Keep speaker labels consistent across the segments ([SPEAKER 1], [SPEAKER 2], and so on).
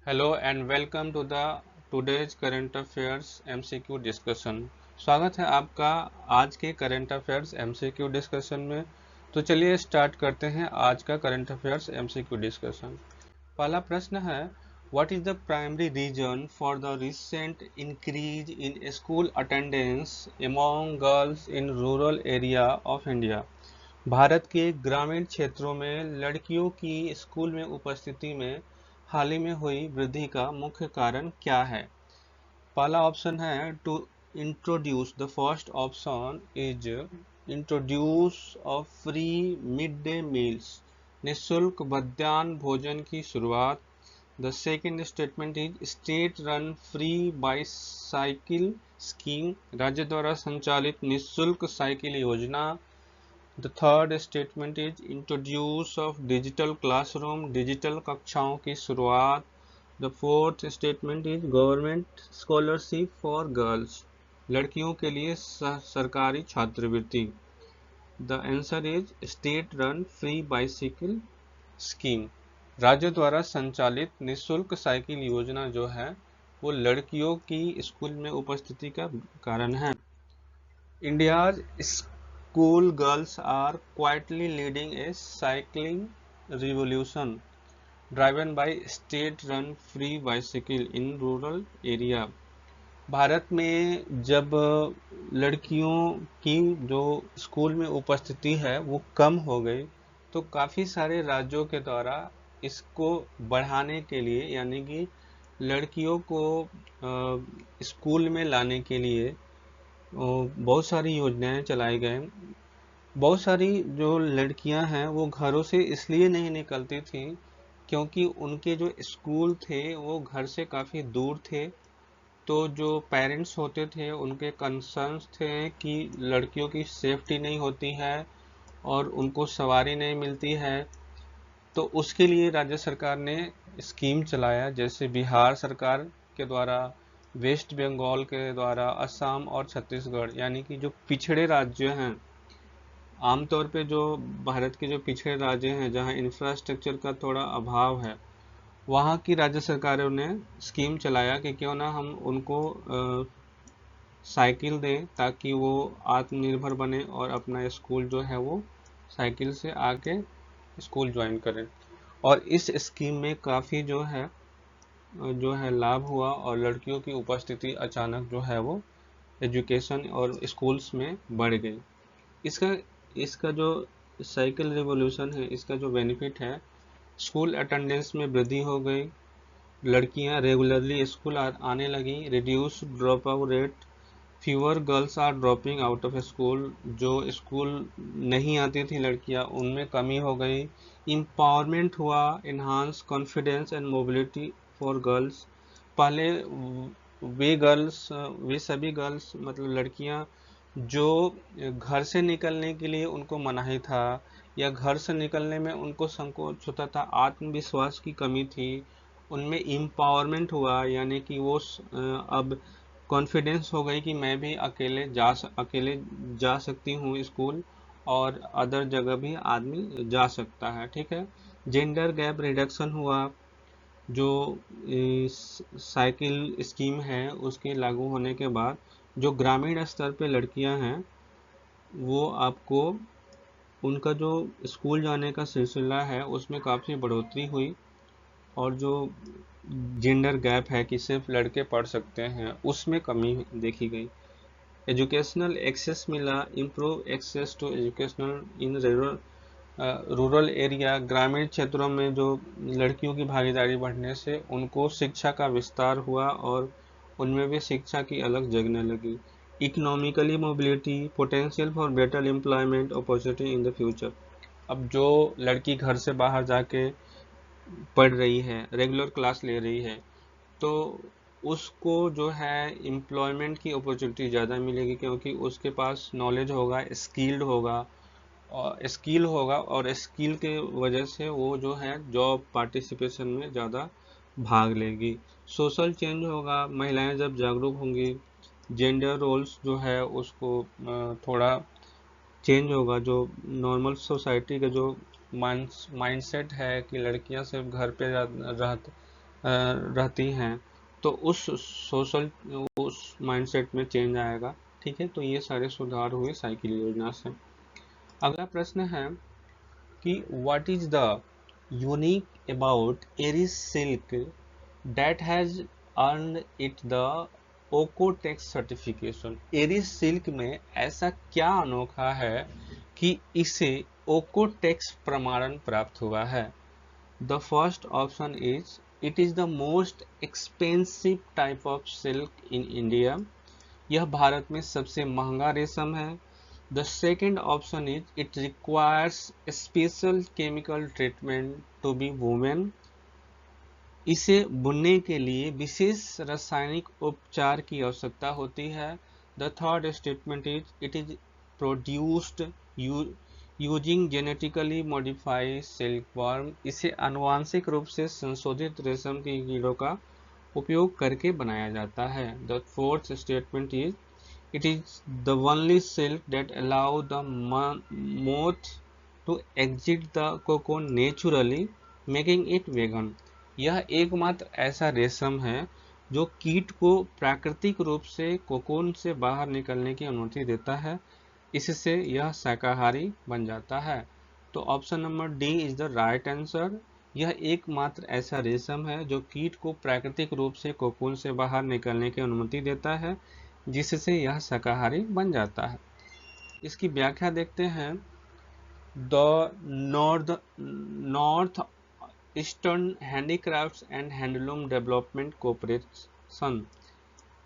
[SPEAKER 1] Hello and welcome to the today's current affairs MCQ discussion. स्वागत है आपका आज के करंट अफेयर्स एमसीक्यू डिस्कशन में। तो चलिए स्टार्ट करते हैं आज का करंट अफेयर्स एमसीक्यू डिस्कशन। पहला प्रश्न है, what is the primary reason for the recent increase in school attendance among girls in rural area of India. भारत के ग्रामीण क्षेत्रों में लड़कियों की स्कूल में उपस्थिति में हाल ही में हुई वृद्धि का मुख्य कारण क्या है? पहला ऑप्शन है to introduce, the first option is introduce of free mid day meals, निःशुल्क मध्याह्न भोजन की शुरुआत। The second statement is state run free bicycle scheme, राज्य द्वारा संचालित निःशुल्क साइकिल योजना। The third statement is introduce of digital classroom, digital कक्षाओं की शुरुआत। The fourth statement is government scholarship for girls, लड़कियों के लिए सरकारी छात्रवृत्ति। The answer is state run free bicycle scheme, राज्य द्वारा संचालित निःशुल्क साइकिल योजना जो है वो लड़कियों की स्कूल में उपस्थिति का कारण है। India's school girls are quietly leading a cycling revolution driven by state-run free bicycle in rural area। Bharat में जब लड़कियों की जो स्कूल में उपस्थिति है वो कम हो गई, तो काफ़ी सारे राज्यों के द्वारा इसको बढ़ाने के लिए, यानी कि लड़कियों को स्कूल में लाने के लिए बहुत सारी योजनाएं चलाई गई। बहुत सारी जो लड़कियां हैं वो घरों से इसलिए नहीं निकलती थी क्योंकि उनके जो स्कूल थे वो घर से काफ़ी दूर थे। तो जो पेरेंट्स होते थे उनके कंसर्न्स थे कि लड़कियों की सेफ्टी नहीं होती है और उनको सवारी नहीं मिलती है। तो उसके लिए राज्य सरकार ने स्कीम चलाया, जैसे बिहार सरकार के द्वारा, वेस्ट बंगाल के द्वारा, असम और छत्तीसगढ़, यानी कि जो पिछड़े राज्य हैं, आमतौर पे जो भारत के जो पिछड़े राज्य हैं जहां इंफ्रास्ट्रक्चर का थोड़ा अभाव है, वहां की राज्य सरकारों ने स्कीम चलाया कि क्यों ना हम उनको साइकिल दें ताकि वो आत्मनिर्भर बने और अपना स्कूल जो है वो साइकिल से आके स्कूल ज्वाइन करें। और इस स्कीम में काफ़ी जो है लाभ हुआ और लड़कियों की उपस्थिति अचानक जो है वो एजुकेशन और स्कूल्स में बढ़ गई। इसका इसका जो साइकिल रिवॉल्यूशन है, इसका जो बेनिफिट है, स्कूल अटेंडेंस में वृद्धि हो गई, लड़कियां रेगुलरली स्कूल आने लगी, reduce drop out rate, fewer girls are dropping out of school, जो स्कूल नहीं आती थी लड़कियां उनमें कमी हो गई, एम्पावरमेंट हुआ, enhance confidence and mobility for girls. पहले वे सभी गर्ल्स मतलब लड़कियां जो घर से निकलने के लिए उनको मनाही था या घर से निकलने में उनको संकोच होता था, आत्मविश्वास की कमी थी, उनमें एम्पावरमेंट हुआ, यानी कि वो अब कॉन्फिडेंस हो गई कि मैं भी अकेले जा सकती हूँ स्कूल और अदर जगह भी आदमी जा सकता है। ठीक है। जेंडर गैप रिडक्शन हुआ, जो साइकिल स्कीम है उसके लागू होने के बाद जो ग्रामीण स्तर पे लड़कियां हैं वो आपको उनका जो स्कूल जाने का सिलसिला है उसमें काफ़ी बढ़ोतरी हुई, और जो जेंडर गैप है कि सिर्फ लड़के पढ़ सकते हैं उसमें कमी देखी गई। एजुकेशनल एक्सेस मिला, improve access to educational in rural area, ग्रामीण क्षेत्रों में जो लड़कियों की भागीदारी बढ़ने से उनको शिक्षा का विस्तार हुआ और उनमें भी शिक्षा की अलग जगने लगी। Economically mobility, potential for better employment opportunity in the future, अब जो लड़की घर से बाहर जाके पढ़ रही है, रेगुलर क्लास ले रही है, तो उसको जो है एम्प्लॉयमेंट की अपॉर्चुनिटी ज़्यादा मिलेगी क्योंकि उसके पास नॉलेज होगा, और स्किल के वजह से वो जो है जॉब पार्टिसिपेशन में ज़्यादा भाग लेगी। सोशल चेंज होगा, महिलाएं जब जागरूक होंगी, जेंडर रोल्स जो है उसको थोड़ा चेंज होगा। जो नॉर्मल सोसाइटी का जो माइंडसेट है कि लड़कियां सिर्फ घर पे रहती हैं, तो उस माइंडसेट में चेंज आएगा। ठीक है, तो ये सारे सुधार हुए साइकिल योजना से। अगला प्रश्न है कि what is the unique about Eri silk that has earned it the Oeko-Tex certification. Eri silk में ऐसा क्या अनोखा है कि इसे ओकोटेक्स प्रमाणन प्राप्त हुआ है? The first option is it is the most expensive type of silk in India. यह भारत में सबसे महंगा रेशम है। The second option is it requires special chemical treatment to be women. इसे बुनने के लिए विशेष रासायनिक उपचार की आवश्यकता होती है। The third statement is it is produced using genetically modified silkworm. इसे आनुवांशिक रूप से संशोधित रेशम के कीड़ों का उपयोग करके बनाया जाता है। The fourth statement is it is the only silk that allow the moth to exit the cocoon naturally, making it vegan. यह एकमात्र ऐसा रेशम है जो कीट को प्राकृतिक रूप से कोकोन से बाहर निकलने की अनुमति देता है, इससे यह शाकाहारी बन जाता है। तो option number D is the right answer. यह एकमात्र ऐसा रेशम है जो कीट को प्राकृतिक रूप से कोकोन से बाहर निकलने की अनुमति देता है, जिससे यह शाकाहारी बन जाता है। इसकी व्याख्या देखते हैं। The North Eastern Handicrafts and Handloom Development Corporation,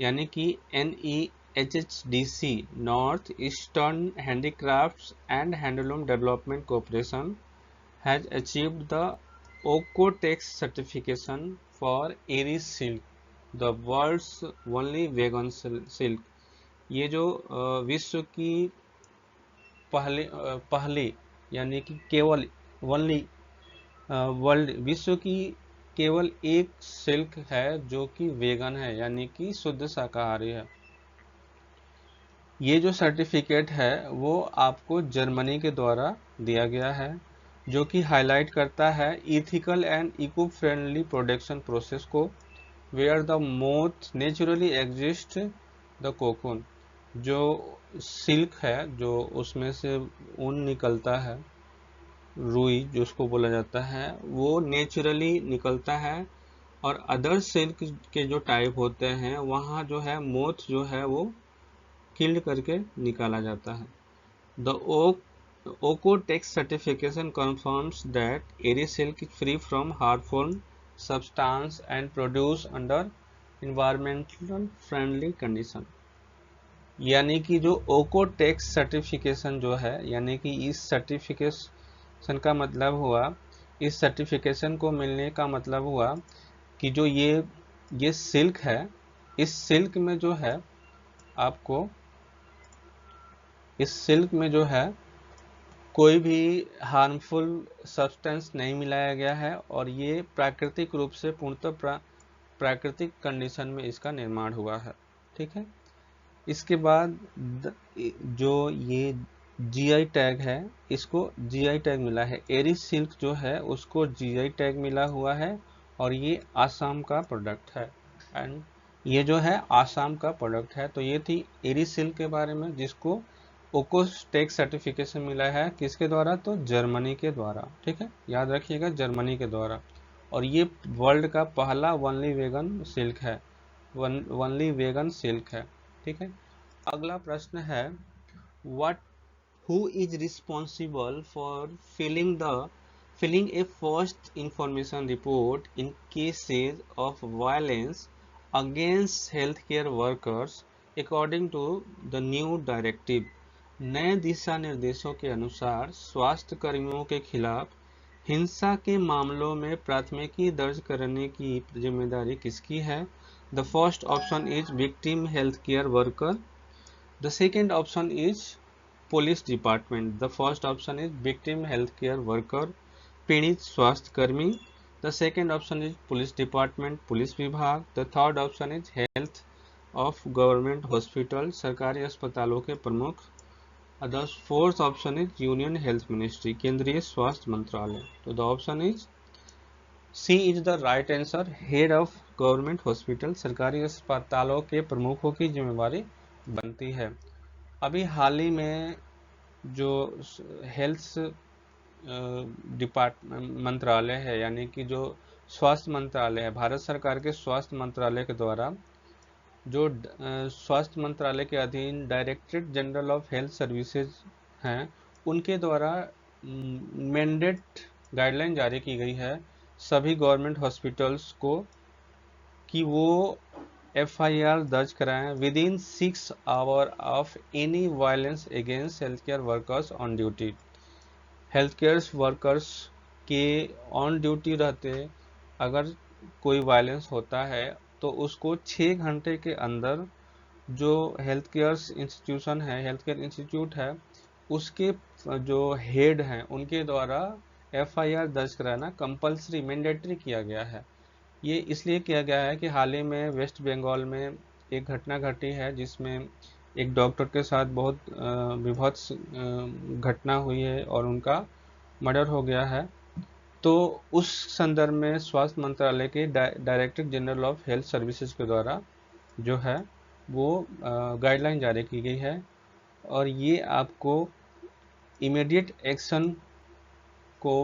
[SPEAKER 1] यानी कि NEHDC, North Eastern Handicrafts and Handloom Development Corporation has achieved the Oeko-Tex certification for Eri silk, the world's only vegan silk. ये जो विश्व की पहली यानी कि केवल ओनली विश्व की केवल एक सिल्क है जो कि वेगन है, यानी कि शुद्ध शाकाहारी है। ये जो सर्टिफिकेट है वो आपको जर्मनी के द्वारा दिया गया है, जो कि हाईलाइट करता है ethical and eco friendly production process को, where the moth naturally exist the cocoon। जो सिल्क है, जो उसमें से ऊन निकलता है, रुई जो उसको बोला जाता है, वो नेचुरली निकलता है, और अदर सिल्क के जो टाइप होते हैं वहाँ जो है मोथ जो है वो किल्ड करके निकाला जाता है। The Oeko-Tex certification confirms that Eri silk is free from harmful substance and produced under environmental friendly condition। यानी कि जो ओकोटेक्स सर्टिफिकेशन जो है, यानी कि इस सर्टिफिकेशन का मतलब हुआ, इस सर्टिफिकेशन को मिलने का मतलब हुआ कि जो ये सिल्क है, इस सिल्क में जो है आपको, इस सिल्क में जो है कोई भी हार्मफुल सब्सटेंस नहीं मिलाया गया है, और ये प्राकृतिक रूप से पूर्णतः प्राकृतिक कंडीशन में इसका निर्माण हुआ है। ठीक है, इसके बाद जो ये GI टैग है, इसको GI टैग मिला है। एरी सिल्क जो है उसको GI टैग मिला हुआ है, और ये आसाम का प्रोडक्ट है, एंड ये जो है आसाम का प्रोडक्ट है। तो ये थी एरी सिल्क के बारे में, जिसको ओकोटेक्स सर्टिफिकेशन मिला है किसके द्वारा? तो जर्मनी के द्वारा। ठीक है, याद रखिएगा, जर्मनी के द्वारा। और ये वर्ल्ड का पहला ओनली वेगन सिल्क है, ओनली वेगन सिल्क है। ठीक है, अगला प्रश्न है who is responsible for filling a first information report in cases of violence against healthcare workers according to the new directive। नए दिशा निर्देशों के अनुसार स्वास्थ्य कर्मियों के खिलाफ हिंसा के मामलों में प्राथमिकी दर्ज करने की जिम्मेदारी किसकी है? The first option is victim health care worker. The second option is police department. The first option is victim health care worker, पीड़ित स्वास्थ्य कर्मी। The second option is police department, police विभाग। The third option is health of government hospital, सरकारी अस्पतालों के प्रमुख। The fourth option is Union health Ministry, केंद्रीय स्वास्थ्य मंत्रालय। तो the option is C is the right answer, head of government hospital, सरकारी अस्पतालों के प्रमुखों की जिम्मेवारी बनती है। अभी हाल ही में जो हेल्थ डिपार्टमेंट मंत्रालय है, यानी कि जो स्वास्थ्य मंत्रालय है, भारत सरकार के स्वास्थ्य मंत्रालय के द्वारा जो स्वास्थ्य मंत्रालय के अधीन directorate general of health services हैं, उनके द्वारा मैंडेट गाइडलाइन जारी की गई है सभी गवर्नमेंट हॉस्पिटल्स को कि वो एफआईआर दर्ज कराएं with in 6 hour of any violence against health care workers on duty. Health care workers के ऑन ड्यूटी रहते अगर कोई वायलेंस होता है तो उसको 6 घंटे के अंदर जो हेल्थ केयर इंस्टीट्यूशन है, हेल्थ केयर इंस्टीट्यूट है, उसके जो हेड हैं उनके द्वारा एफआईआर दर्ज कराना कंपलसरी मैंडेटरी किया गया है। ये इसलिए किया गया है कि हाल ही में वेस्ट बंगाल में एक घटना घटी है जिसमें एक डॉक्टर के साथ बहुत विभत्स घटना हुई है और उनका मर्डर हो गया है। तो उस संदर्भ में स्वास्थ्य मंत्रालय के director general of health services के द्वारा जो है वो गाइडलाइन जारी की गई है और ये आपको इमीडिएट एक्शन को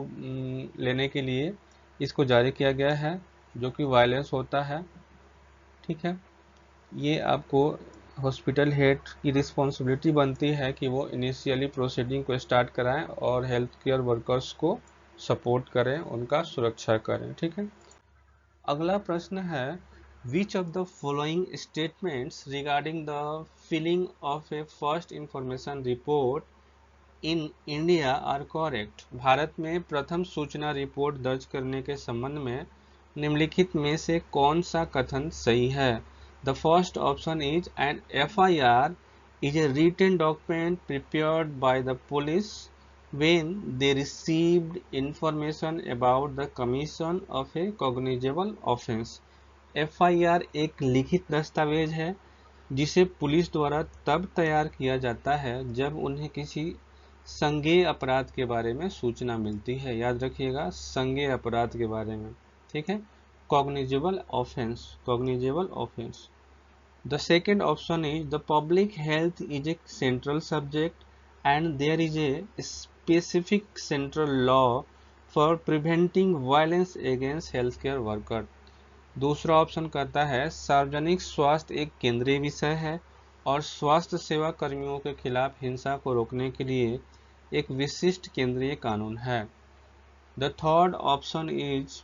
[SPEAKER 1] लेने के लिए इसको जारी किया गया है जो कि वायलेंस होता है। ठीक है, ये आपको हॉस्पिटल हेड की रिस्पॉन्सिबिलिटी बनती है कि वो इनिशियली प्रोसीडिंग को स्टार्ट कराएं और हेल्थ केयर वर्कर्स को सपोर्ट करें, उनका सुरक्षा करें। ठीक है, अगला प्रश्न है which of the following statements regarding the filling of a first information report in India are correct. भारत में प्रथम सूचना रिपोर्ट दर्ज करने के संबंध में निम्नलिखित में से कौन सा कथन सही है? The first option is an FIR is a written document prepared by the police when they received information about the commission of a cognizable offense। FIR एक लिखित दस्तावेज है जिसे पुलिस द्वारा तब तैयार किया जाता है जब उन्हें किसी संज्ञेय अपराध के बारे में सूचना मिलती है। याद रखिएगा, संज्ञेय अपराध के बारे में। ठीक है, cognizable offence, cognizable offence. The second option is the public health is a central subject and there is a specific central law for preventing violence against healthcare worker। दूसरा ऑप्शन कहता है सार्वजनिक स्वास्थ्य एक केंद्रीय विषय है और स्वास्थ्य सेवा कर्मियों के खिलाफ हिंसा को रोकने के लिए एक विशिष्ट केंद्रीय कानून है। The third option is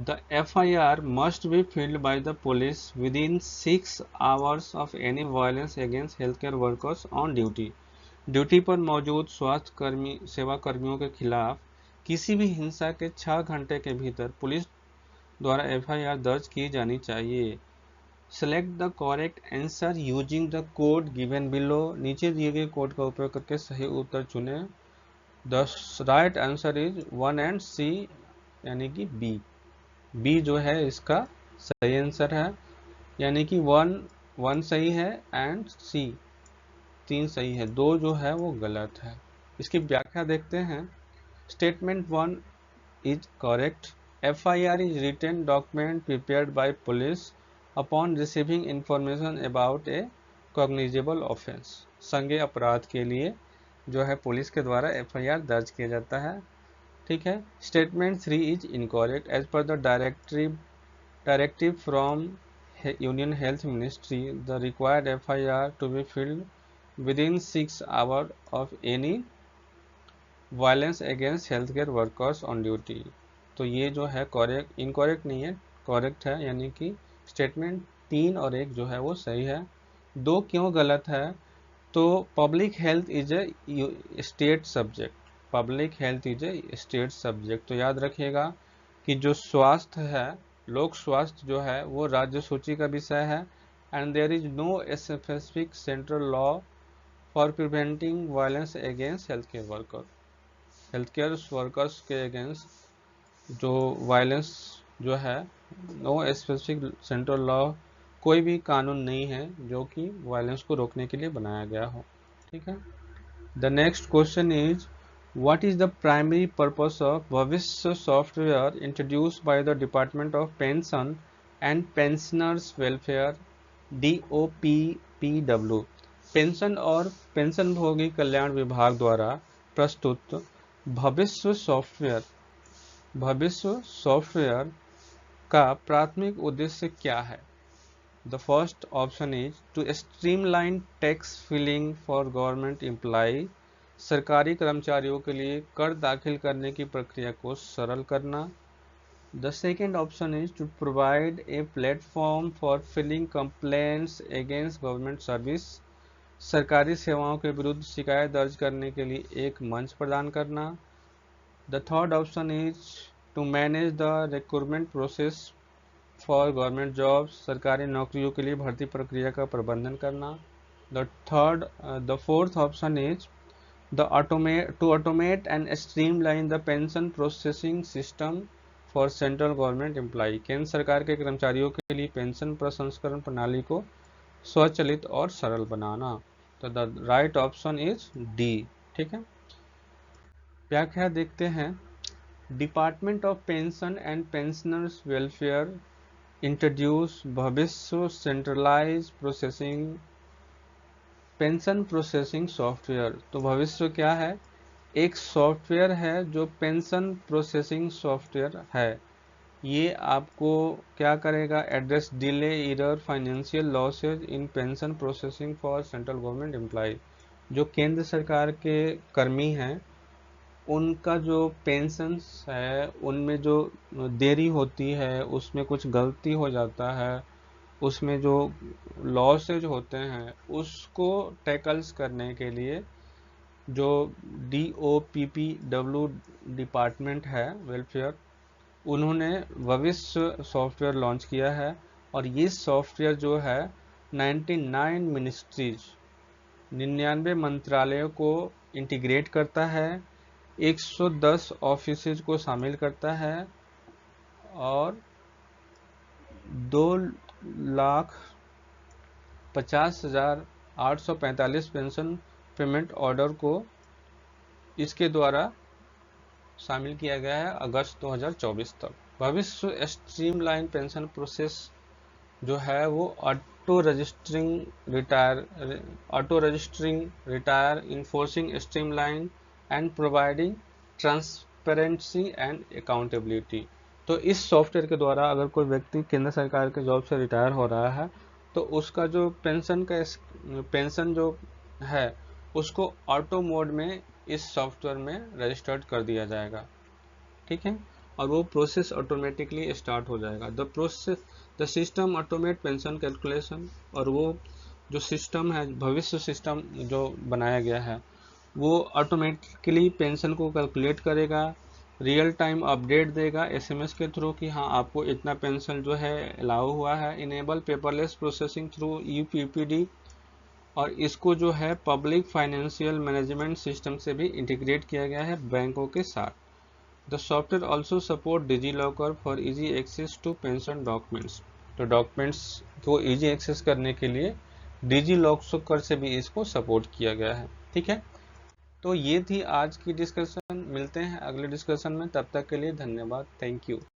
[SPEAKER 1] the FIR must be filed by the police within 6 hours of any violence against healthcare workers on duty। Duty पर मौजूद स्वास्थ्य कर्मी सेवा कर्मियों के खिलाफ किसी भी हिंसा के 6 घंटे के भीतर पुलिस द्वारा FIR दर्ज की जानी चाहिए। Select the correct answer using the code given below. नीचे दिए गए कोड का उपयोग करके सही उत्तर चुने। The right answer is 1 and C, यानी कि बी। बी जो है इसका सही आंसर है, यानी कि 1 सही है एंड सी 3 सही है, 2 जो है वो गलत है। इसकी व्याख्या देखते हैं। Statement 1 is correct. FIR is written document prepared by police upon receiving information about a cognizable offence. संज्ञेय अपराध के लिए जो है पुलिस के द्वारा FIR दर्ज किया जाता है। ठीक है, statement 3 is incorrect. As per the directive from union health ministry the required FIR to be filled within 6 hour of any violence against health care workers on duty. तो ये जो है करेक्ट, इनकरेक्ट नहीं है, correct है, यानी कि statement 3 और 1 जो है वो सही है। 2 क्यों गलत है? तो public health is a state subject, public health is a state subject. तो याद रखिएगा कि जो स्वास्थ्य है, लोक स्वास्थ्य जो है वो राज्य सूची का विषय है and there is no specific central law for preventing violence against health care worker. Health care workers के अगेंस्ट जो वायलेंस जो है, नो स्पेसिफिक सेंट्रल लॉ, कोई भी कानून नहीं है जो कि वायलेंस को रोकने के लिए बनाया गया हो। ठीक है, the next question is What is the primary purpose of Bhavishya software introduced by the Department of Pension and Pensioners Welfare DOPPW? Pension और पेंशनभोगी कल्याण विभाग द्वारा प्रस्तुत भविष्य सॉफ्टवेयर का प्राथमिक उद्देश्य क्या है? The first option is to streamline tax filing for government employee. सरकारी कर्मचारियों के लिए कर दाखिल करने की प्रक्रिया को सरल करना. The second option is to provide a platform for filing complaints against government service. सरकारी सेवाओं के विरुद्ध शिकायत दर्ज करने के लिए एक मंच प्रदान करना. The third option is to manage the recruitment process for government jobs. सरकारी नौकरियों के लिए भर्ती प्रक्रिया का प्रबंधन करना. The fourth option is to automate and streamline the pension processing system for central government employ. केंद्र सरकार के कर्मचारियों के लिए पेंशन प्रसंस्करण प्रणाली को स्वचालित और सरल बनाना. तो the right option is D. ठीक है, व्याख्या देखते हैं. Department of Pension and Pensioners Welfare introduce Bhavishya centralize processing pension processing software. तो भविष्य क्या है? एक सॉफ्टवेयर है जो पेंशन प्रोसेसिंग सॉफ्टवेयर है. ये आपको क्या करेगा? Address delay, error, financial losses in pension processing for central government employ. जो केंद्र सरकार के कर्मी हैं उनका जो पेंशन्स है उनमें जो देरी होती है, उसमें कुछ गलती हो जाता है, उसमें जो लॉसेज होते हैं उसको टैकल्स करने के लिए जो DOPPW डिपार्टमेंट है वेलफेयर, उन्होंने भविष्य सॉफ्टवेयर लॉन्च किया है. और ये सॉफ्टवेयर जो है 99 मंत्रालयों को इंटीग्रेट करता है, 110 ऑफिसेज को शामिल करता है और 2,50,845 पेंशन पेमेंट ऑर्डर को इसके द्वारा शामिल किया गया है अगस्त 2024 तक. भविष्य स्ट्रीमलाइन पेंशन प्रोसेस जो है वो auto registering retire enforcing streamline and providing transparency and accountability. तो इस सॉफ्टवेयर के द्वारा अगर कोई व्यक्ति केंद्र सरकार के जॉब से रिटायर हो रहा है तो उसका जो पेंशन जो है उसको ऑटो मोड में इस सॉफ्टवेयर में रजिस्टर्ड कर दिया जाएगा. ठीक है, और वो प्रोसेस ऑटोमेटिकली स्टार्ट हो जाएगा. The system automate pension calculation. और वो जो सिस्टम है, भविष्य सिस्टम जो बनाया गया है, वो ऑटोमेटिकली पेंशन को कैलकुलेट करेगा, रियल टाइम अपडेट देगा SMS के थ्रू कि हाँ आपको इतना पेंशन जो है अलाउ हुआ है. Enable paperless processing through UPPD. और इसको जो है पब्लिक फाइनेंशियल मैनेजमेंट सिस्टम से भी इंटीग्रेट किया गया है बैंकों के साथ. The software also support DigiLocker for easy access to pension documents. तो डॉक्यूमेंट्स को इजी एक्सेस करने के लिए डिजीलॉकर से भी इसको सपोर्ट किया गया है. ठीक है, तो ये थी आज की डिस्कशन. मिलते हैं अगले डिस्कशन में, तब तक के लिए धन्यवाद. Thank you.